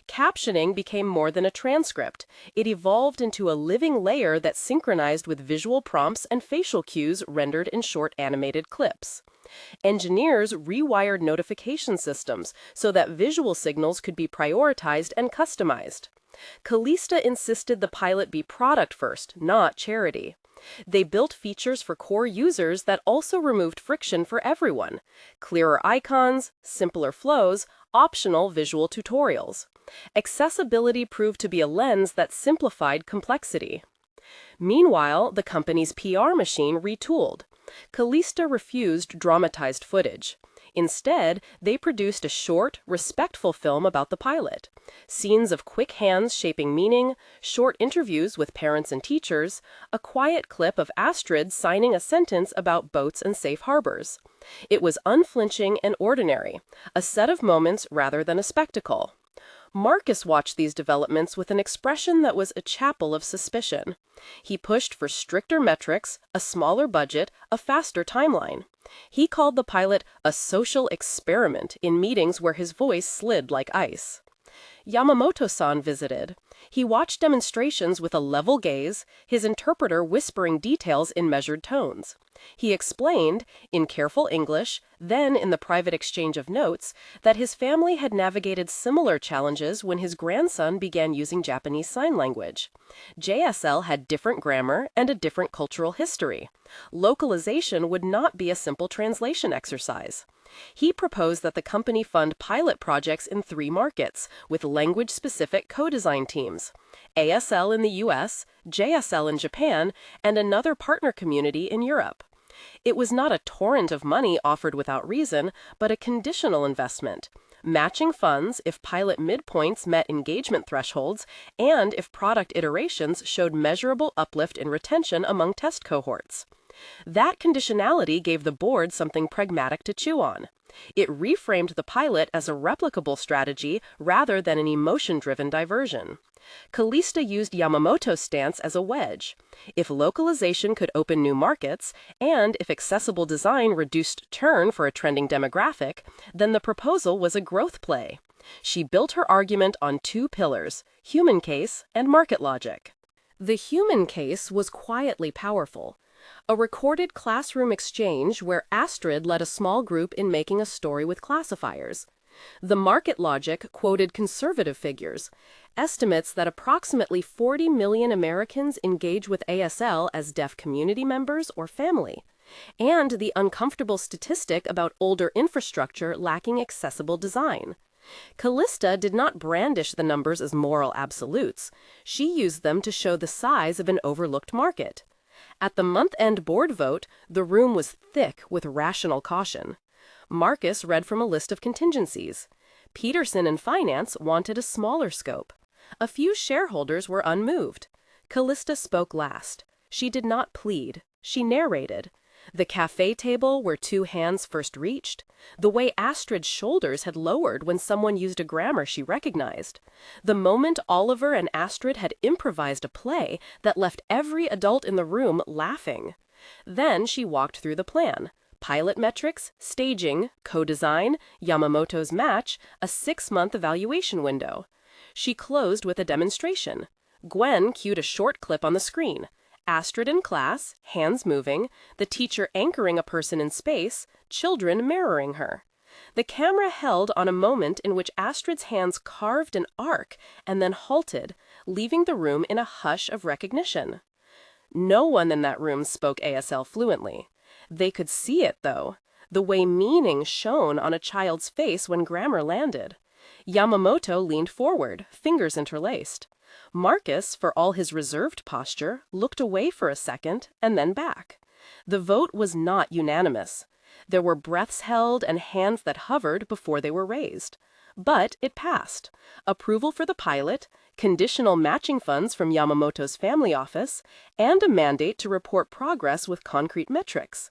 Captioning became more than a transcript. It evolved into a living layer that synchronized with visual prompts and facial cues rendered in short animated clips. Engineers rewired notification systems so that visual signals could be prioritized and customized. Kalista insisted the pilot be product first, not charity. They built features for core users that also removed friction for everyone. Clearer icons, simpler flows, optional visual tutorials. Accessibility proved to be a lens that simplified complexity. Meanwhile, the company's PR machine retooled. Kalista refused dramatized footage. Instead, they produced a short, respectful film about the pilot. Scenes of quick hands shaping meaning, short interviews with parents and teachers, a quiet clip of Astrid signing a sentence about boats and safe harbors. It was unflinching and ordinary, a set of moments rather than a spectacle. Marcus watched these developments with an expression that was a chapel of suspicion. He pushed for stricter metrics, a smaller budget, a faster timeline. He called the pilot a social experiment in meetings where his voice slid like ice. Yamamoto-san visited. He watched demonstrations with a level gaze, his interpreter whispering details in measured tones. He explained, in careful English, then in the private exchange of notes, that his family had navigated similar challenges when his grandson began using Japanese Sign Language. JSL had different grammar and a different cultural history. Localization would not be a simple translation exercise. He proposed that the company fund pilot projects in 3 markets, with language-specific co-design teams: ASL in the US, JSL in Japan, and another partner community in Europe. It was not a torrent of money offered without reason, but a conditional investment. Matching funds if pilot midpoints met engagement thresholds and if product iterations showed measurable uplift in retention among test cohorts. That conditionality gave the board something pragmatic to chew on. It reframed the pilot as a replicable strategy rather than an emotion-driven diversion. Kalista used Yamamoto's stance as a wedge. If localization could open new markets, and if accessible design reduced churn for a trending demographic, then the proposal was a growth play. She built her argument on 2 pillars: human case and market logic. The human case was quietly powerful. A recorded classroom exchange where Astrid led a small group in making a story with classifiers. The market logic quoted conservative figures, estimates that approximately 40 million Americans engage with ASL as deaf community members or family, and the uncomfortable statistic about older infrastructure lacking accessible design. Kalista did not brandish the numbers as moral absolutes. She used them to show the size of an overlooked market. At the month-end board vote, the room was thick with rational caution. Marcus read from a list of contingencies. Peterson in finance wanted a smaller scope. A few shareholders were unmoved. Kalista spoke last. She did not plead. She narrated. The café table where 2 hands first reached, the way Astrid's shoulders had lowered when someone used a grammar she recognized, the moment Oliver and Astrid had improvised a play that left every adult in the room laughing. Then she walked through the plan: pilot metrics, staging, co-design, Yamamoto's match, a 6-month evaluation window. She closed with a demonstration. Gwen cued a short clip on the screen. Astrid in class, hands moving, the teacher anchoring a person in space, children mirroring her. The camera held on a moment in which Astrid's hands carved an arc and then halted, leaving the room in a hush of recognition. No one in that room spoke ASL fluently. They could see it, though, the way meaning shone on a child's face when grammar landed. Yamamoto leaned forward, fingers interlaced. Marcus, for all his reserved posture, looked away for a second and then back. The vote was not unanimous. There were breaths held and hands that hovered before they were raised. But it passed. Approval for the pilot, conditional matching funds from Yamamoto's family office, and a mandate to report progress with concrete metrics.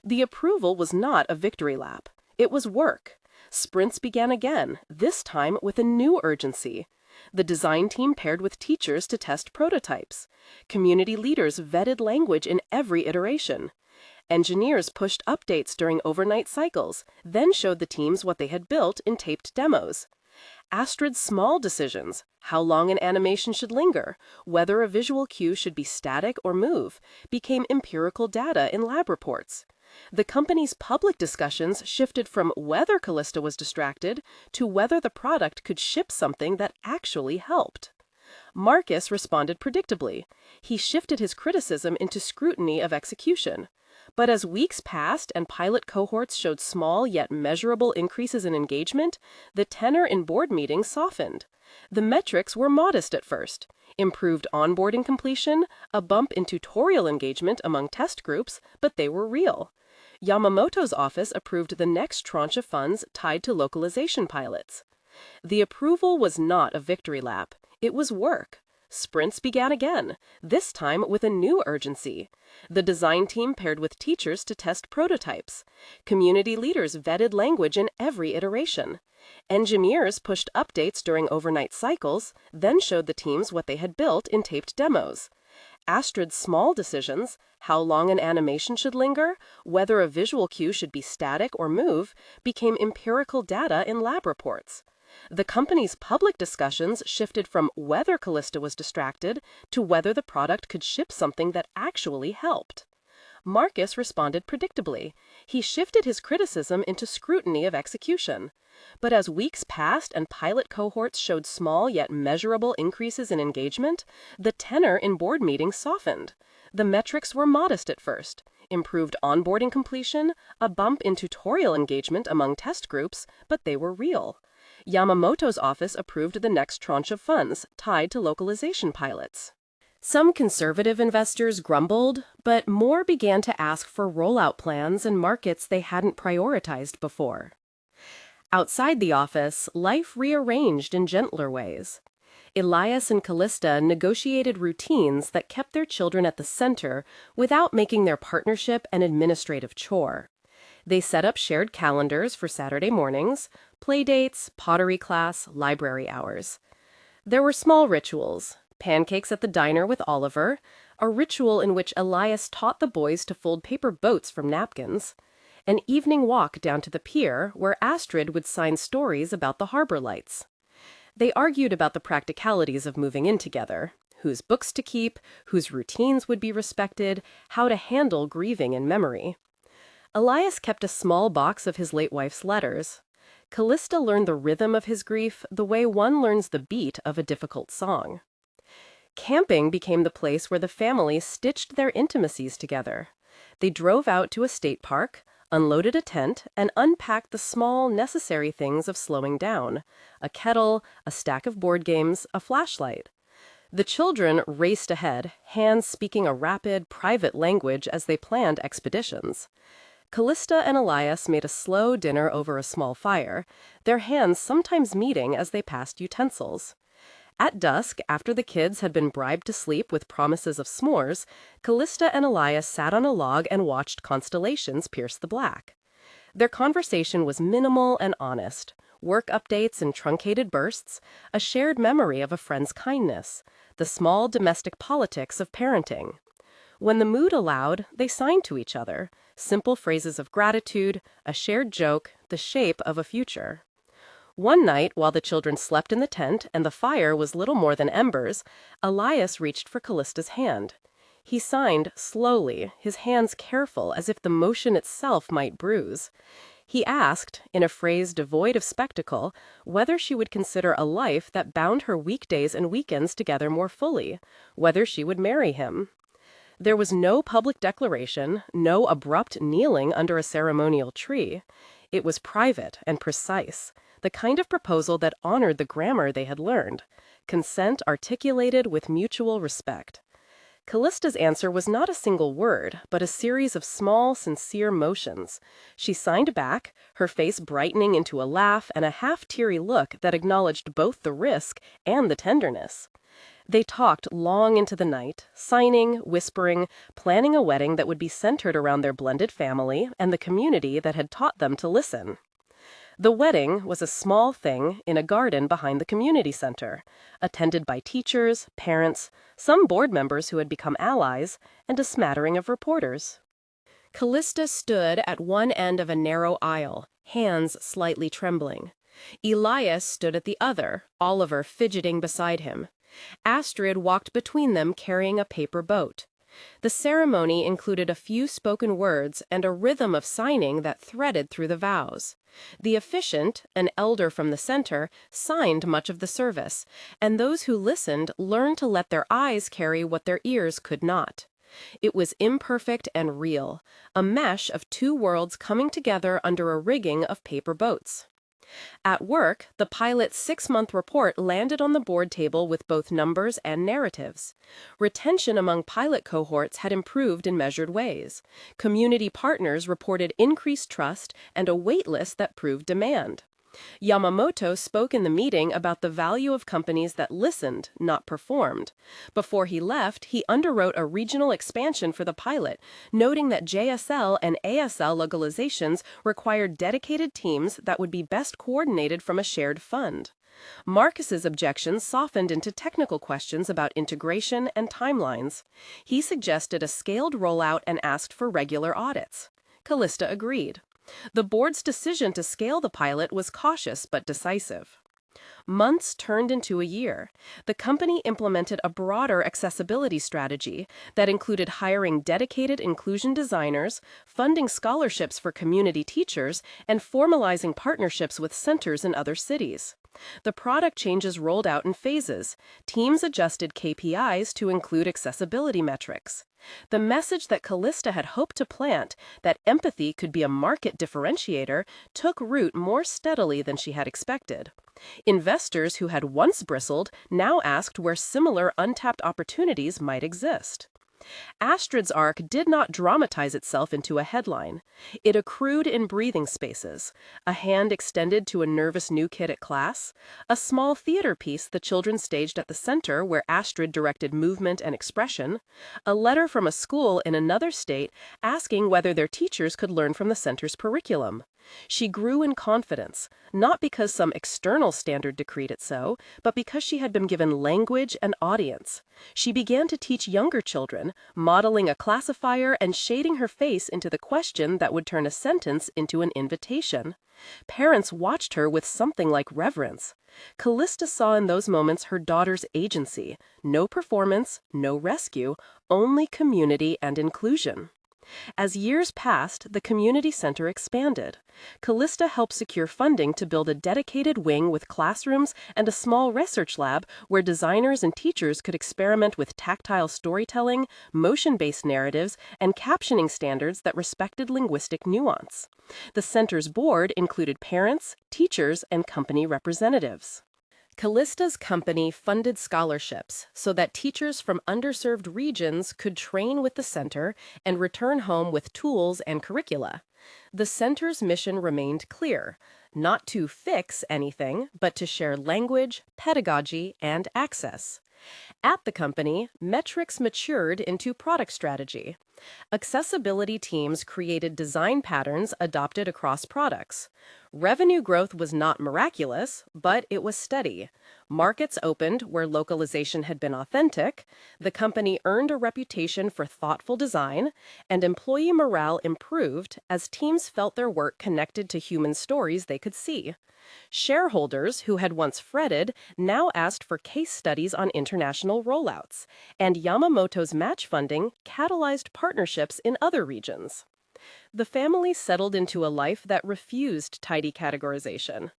The approval was not a victory lap. It was work. Sprints began again, this time with a new urgency. The design team paired with teachers to test prototypes. Community leaders vetted language in every iteration. Engineers pushed updates during overnight cycles, then showed the teams what they had built in taped demos. Astrid's small decisions, how long an animation should linger, whether a visual cue should be static or move, became empirical data in lab reports. The company's public discussions shifted from whether Kalista was distracted to whether the product could ship something that actually helped. Marcus responded predictably. He shifted his criticism into scrutiny of execution. But as weeks passed and pilot cohorts showed small yet measurable increases in engagement, the tenor in board meetings softened. The metrics were modest at first. Improved onboarding completion, a bump in tutorial engagement among test groups, but they were real. Yamamoto's office approved the next tranche of funds tied to localization pilots. The approval was not a victory lap. It was work. Sprints began again, this time with a new urgency. The design team paired with teachers to test prototypes. Community leaders vetted language in every iteration. Engineers pushed updates during overnight cycles, then showed the teams what they had built in taped demos. Astrid's small decisions, how long an animation should linger, whether a visual cue should be static or move, became empirical data in lab reports. The company's public discussions shifted from whether Kalista was distracted to whether the product could ship something that actually helped. Marcus responded predictably. He shifted his criticism into scrutiny of execution. But as weeks passed and pilot cohorts showed small yet measurable increases in engagement, the tenor in board meetings softened. The metrics were modest at first. Improved onboarding completion, a bump in tutorial engagement among test groups, but they were real. Yamamoto's office approved the next tranche of funds tied to localization pilots. Some conservative investors grumbled, but more began to ask for rollout plans in markets they hadn't prioritized before. Outside the office, life rearranged in gentler ways. Elias and Kalista negotiated routines that kept their children at the center without making their partnership an administrative chore. They set up shared calendars for Saturday mornings, play dates, pottery class, library hours. There were small rituals: pancakes at the diner with Oliver, a ritual in which Elias taught the boys to fold paper boats from napkins, an evening walk down to the pier where Astrid would sign stories about the harbor lights. They argued about the practicalities of moving in together, whose books to keep, whose routines would be respected, how to handle grieving in memory. Elias kept a small box of his late wife's letters. Kalista learned the rhythm of his grief the way one learns the beat of a difficult song. Camping became the place where the family stitched their intimacies together. They drove out to a state park, unloaded a tent, and unpacked the small, necessary things of slowing down: a kettle, a stack of board games, a flashlight. The children raced ahead, hands speaking a rapid, private language as they planned expeditions. Kalista and Elias made a slow dinner over a small fire, their hands sometimes meeting as they passed utensils. At dusk, after the kids had been bribed to sleep with promises of s'mores, Kalista and Elias sat on a log and watched constellations pierce the black. Their conversation was minimal and honest: work updates in truncated bursts, a shared memory of a friend's kindness, the small domestic politics of parenting. When the mood allowed, they signed to each other, simple phrases of gratitude, a shared joke, the shape of a future. One night, while the children slept in the tent and the fire was little more than embers, Elias reached for Kallista's hand. He signed slowly, his hands careful as if the motion itself might bruise. He asked, in a phrase devoid of spectacle, whether she would consider a life that bound her weekdays and weekends together more fully, whether she would marry him. There was no public declaration, no abrupt kneeling under a ceremonial tree. It was private and precise, the kind of proposal that honored the grammar they had learned: consent articulated with mutual respect. Kallista's answer was not a single word, but a series of small, sincere motions. She signed back, her face brightening into a laugh and a half-teary look that acknowledged both the risk and the tenderness. They talked long into the night, signing, whispering, planning a wedding that would be centered around their blended family and the community that had taught them to listen. The wedding was a small thing in a garden behind the community center, attended by teachers, parents, some board members who had become allies, and a smattering of reporters. Kalista stood at one end of a narrow aisle, hands slightly trembling. Elias stood at the other, Oliver fidgeting beside him. Astrid walked between them carrying a paper boat. The ceremony included a few spoken words and a rhythm of signing that threaded through the vows. The officiant, an elder from the center, signed much of the service, and those who listened learned to let their eyes carry what their ears could not. It was imperfect and real, a mesh of two worlds coming together under a rigging of paper boats. At work, the pilot's 6-month report landed on the board table with both numbers and narratives. Retention among pilot cohorts had improved in measured ways. Community partners reported increased trust and a wait list that proved demand. Yamamoto spoke in the meeting about the value of companies that listened, not performed. Before he left, he underwrote a regional expansion for the pilot, noting that JSL and ASL localizations required dedicated teams that would be best coordinated from a shared fund. Marcus's objections softened into technical questions about integration and timelines. He suggested a scaled rollout and asked for regular audits. Kalista agreed. The board's decision to scale the pilot was cautious but decisive. Months turned into a year. The company implemented a broader accessibility strategy that included hiring dedicated inclusion designers, funding scholarships for community teachers, and formalizing partnerships with centers in other cities. The product changes rolled out in phases. Teams adjusted KPIs to include accessibility metrics. The message that Kalista had hoped to plant, that empathy could be a market differentiator, took root more steadily than she had expected. Investors who had once bristled now asked where similar untapped opportunities might exist. Astrid's arc did not dramatize itself into a headline. It accrued in breathing spaces, a hand extended to a nervous new kid at class, a small theater piece the children staged at the center where Astrid directed movement and expression, a letter from a school in another state asking whether their teachers could learn from the center's curriculum. She grew in confidence, not because some external standard decreed it so, but because she had been given language and audience. She began to teach younger children, modeling a classifier and shading her face into the question that would turn a sentence into an invitation. Parents watched her with something like reverence. Kalista saw in those moments her daughter's agency, no performance, no rescue, only community and inclusion. As years passed, the community center expanded. Kalista helped secure funding to build a dedicated wing with classrooms and a small research lab where designers and teachers could experiment with tactile storytelling, motion-based narratives, and captioning standards that respected linguistic nuance. The center's board included parents, teachers, and company representatives. Kalista's company funded scholarships so that teachers from underserved regions could train with the center and return home with tools and curricula. The center's mission remained clear, not to fix anything, but to share language, pedagogy, and access. At the company, metrics matured into product strategy. Accessibility teams created design patterns adopted across products. Revenue growth was not miraculous, but it was steady. Markets opened where localization had been authentic, the company earned a reputation for thoughtful design, and employee morale improved as teams felt their work connected to human stories they could see. Shareholders, who had once fretted, now asked for case studies on international rollouts, and Yamamoto's match funding catalyzed partnerships in other regions. The family settled into a life that refused tidy categorization.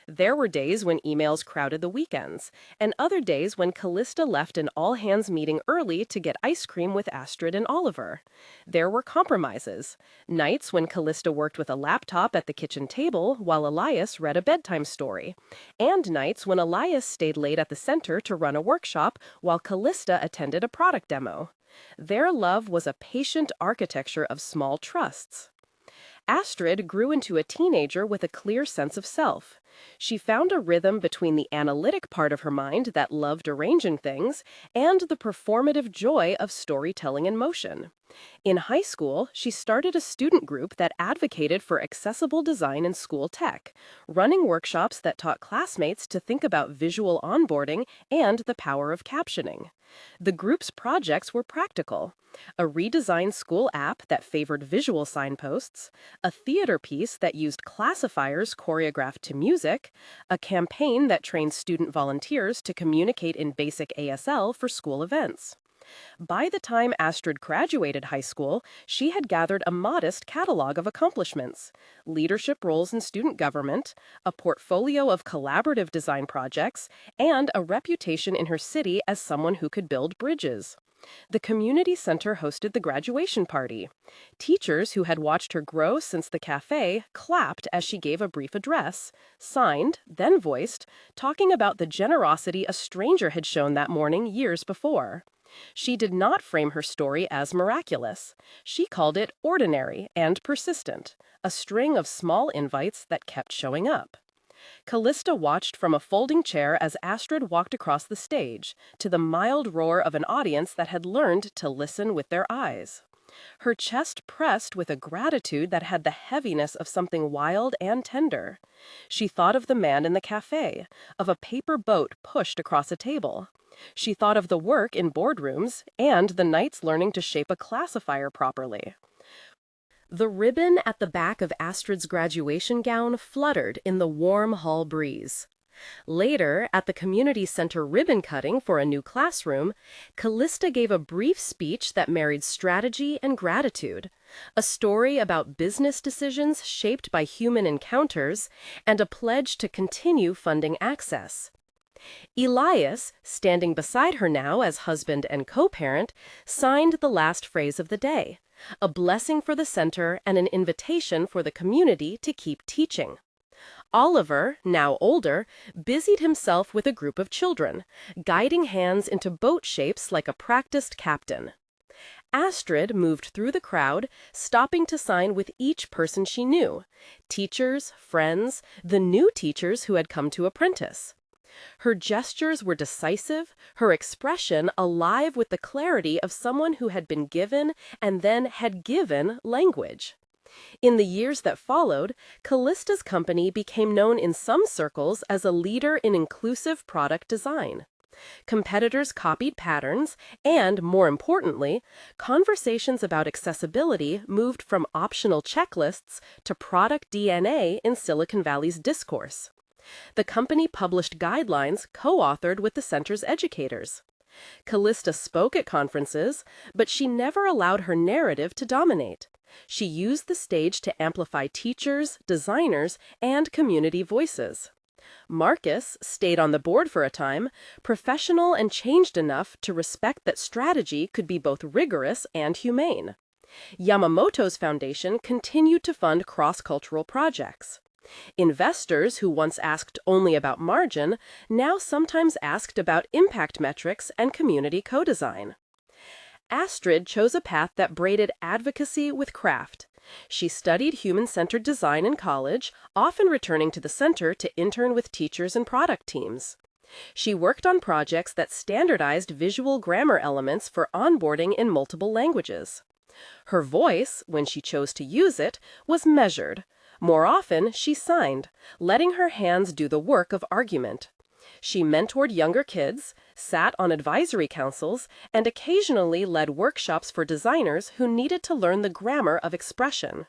There were days when emails crowded the weekends, and other days when Kalista left an all-hands meeting early to get ice cream with Astrid and Oliver. There were compromises. Nights when Kalista worked with a laptop at the kitchen table while Elias read a bedtime story. And nights when Elias stayed late at the center to run a workshop while Kalista attended a product demo. Their love was a patient architecture of small trusts. Astrid grew into a teenager with a clear sense of self. She found a rhythm between the analytic part of her mind that loved arranging things and the performative joy of storytelling in motion. In high school, she started a student group that advocated for accessible design in school tech, running workshops that taught classmates to think about visual onboarding and the power of captioning. The group's projects were practical: a redesigned school app that favored visual signposts, a theater piece that used classifiers choreographed to music, a campaign that trained student volunteers to communicate in basic ASL for school events. By the time Astrid graduated high school, she had gathered a modest catalog of accomplishments: leadership roles in student government, a portfolio of collaborative design projects, and a reputation in her city as someone who could build bridges. The community center hosted the graduation party. Teachers who had watched her grow since the café clapped as she gave a brief address, signed, then voiced, talking about the generosity a stranger had shown that morning years before. She did not frame her story as miraculous. She called it ordinary and persistent, a string of small invites that kept showing up. Kalista watched from a folding chair as Astrid walked across the stage, to the mild roar of an audience that had learned to listen with their eyes. Her chest pressed with a gratitude that had the heaviness of something wild and tender. She thought of the man in the café, of a paper boat pushed across a table. She thought of the work in boardrooms and the nights learning to shape a classifier properly. The ribbon at the back of Astrid's graduation gown fluttered in the warm hall breeze. Later, at the community center ribbon cutting for a new classroom, Kalista gave a brief speech that married strategy and gratitude, a story about business decisions shaped by human encounters, and a pledge to continue funding access. Elias, standing beside her now as husband and co-parent, signed the last phrase of the day, a blessing for the center and an invitation for the community to keep teaching. Oliver, now older, busied himself with a group of children, guiding hands into boat shapes like a practiced captain. Astrid moved through the crowd, stopping to sign with each person she knew: teachers, friends, the new teachers who had come to apprentice. Her gestures were decisive, her expression alive with the clarity of someone who had been given and then had given language. In the years that followed, Kalista's company became known in some circles as a leader in inclusive product design. Competitors copied patterns, and, more importantly, conversations about accessibility moved from optional checklists to product DNA in Silicon Valley's discourse. The company published guidelines co-authored with the center's educators. Kalista spoke at conferences, but she never allowed her narrative to dominate. She used the stage to amplify teachers, designers, and community voices. Marcus stayed on the board for a time, professional and changed enough to respect that strategy could be both rigorous and humane. Yamamoto's foundation continued to fund cross-cultural projects. Investors who once asked only about margin now sometimes asked about impact metrics and community co-design. Astrid chose a path that braided advocacy with craft. She studied human-centered design in college, often returning to the center to intern with teachers and product teams. She worked on projects that standardized visual grammar elements for onboarding in multiple languages. Her voice, when she chose to use it, was measured. More often, she signed, letting her hands do the work of argument. She mentored younger kids, sat on advisory councils, and occasionally led workshops for designers who needed to learn the grammar of expression.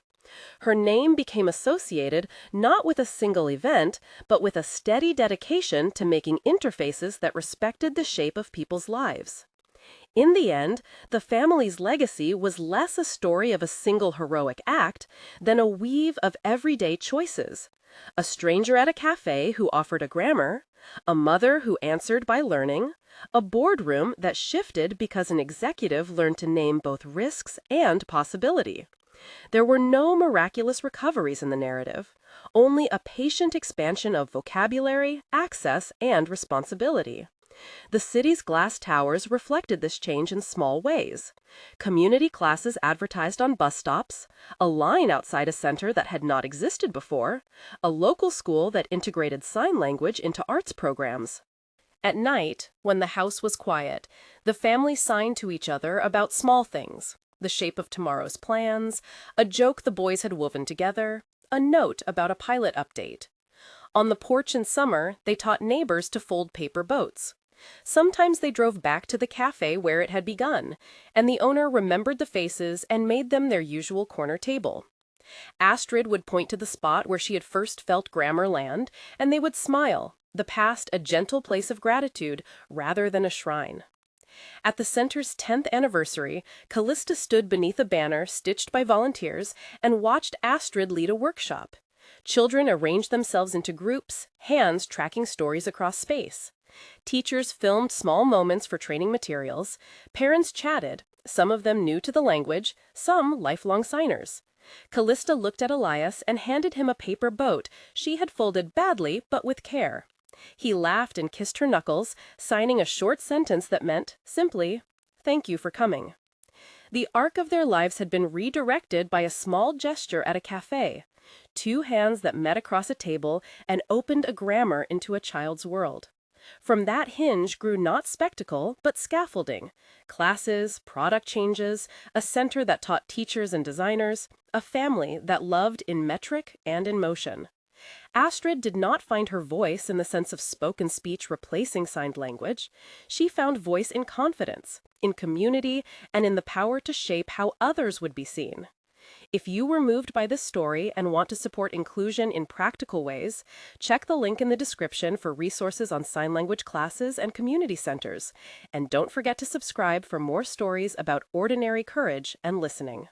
Her name became associated not with a single event, but with a steady dedication to making interfaces that respected the shape of people's lives. In the end, the family's legacy was less a story of a single heroic act than a weave of everyday choices: a stranger at a cafe who offered a grammar, a mother who answered by learning, a boardroom that shifted because an executive learned to name both risks and possibility. There were no miraculous recoveries in the narrative, only a patient expansion of vocabulary, access, and responsibility. The city's glass towers reflected this change in small ways. Community classes advertised on bus stops, a line outside a center that had not existed before, a local school that integrated sign language into arts programs. At night, when the house was quiet, the family signed to each other about small things: the shape of tomorrow's plans, a joke the boys had woven together, a note about a pilot update. On the porch in summer, they taught neighbors to fold paper boats. Sometimes they drove back to the cafe where it had begun, and the owner remembered the faces and made them their usual corner table. Astrid would point to the spot where she had first felt grammar land, and they would smile, the past a gentle place of gratitude rather than a shrine. At the center's 10th anniversary, Kalista stood beneath a banner stitched by volunteers and watched Astrid lead a workshop. Children arranged themselves into groups, hands tracking stories across space. Teachers filmed small moments for training materials. Parents chatted, some of them new to the language, some lifelong signers. Kalista looked at Elias and handed him a paper boat she had folded badly but with care. He laughed and kissed her knuckles, signing a short sentence that meant, simply, "Thank you for coming." The arc of their lives had been redirected by a small gesture at a cafe. Two hands that met across a table and opened a grammar into a child's world. From that hinge grew not spectacle, but scaffolding. Classes, product changes, a center that taught teachers and designers, a family that loved in metric and in motion. Astrid did not find her voice in the sense of spoken speech replacing signed language. She found voice in confidence, in community, and in the power to shape how others would be seen. If you were moved by this story and want to support inclusion in practical ways, check the link in the description for resources on sign language classes and community centers. And don't forget to subscribe for more stories about ordinary courage and listening.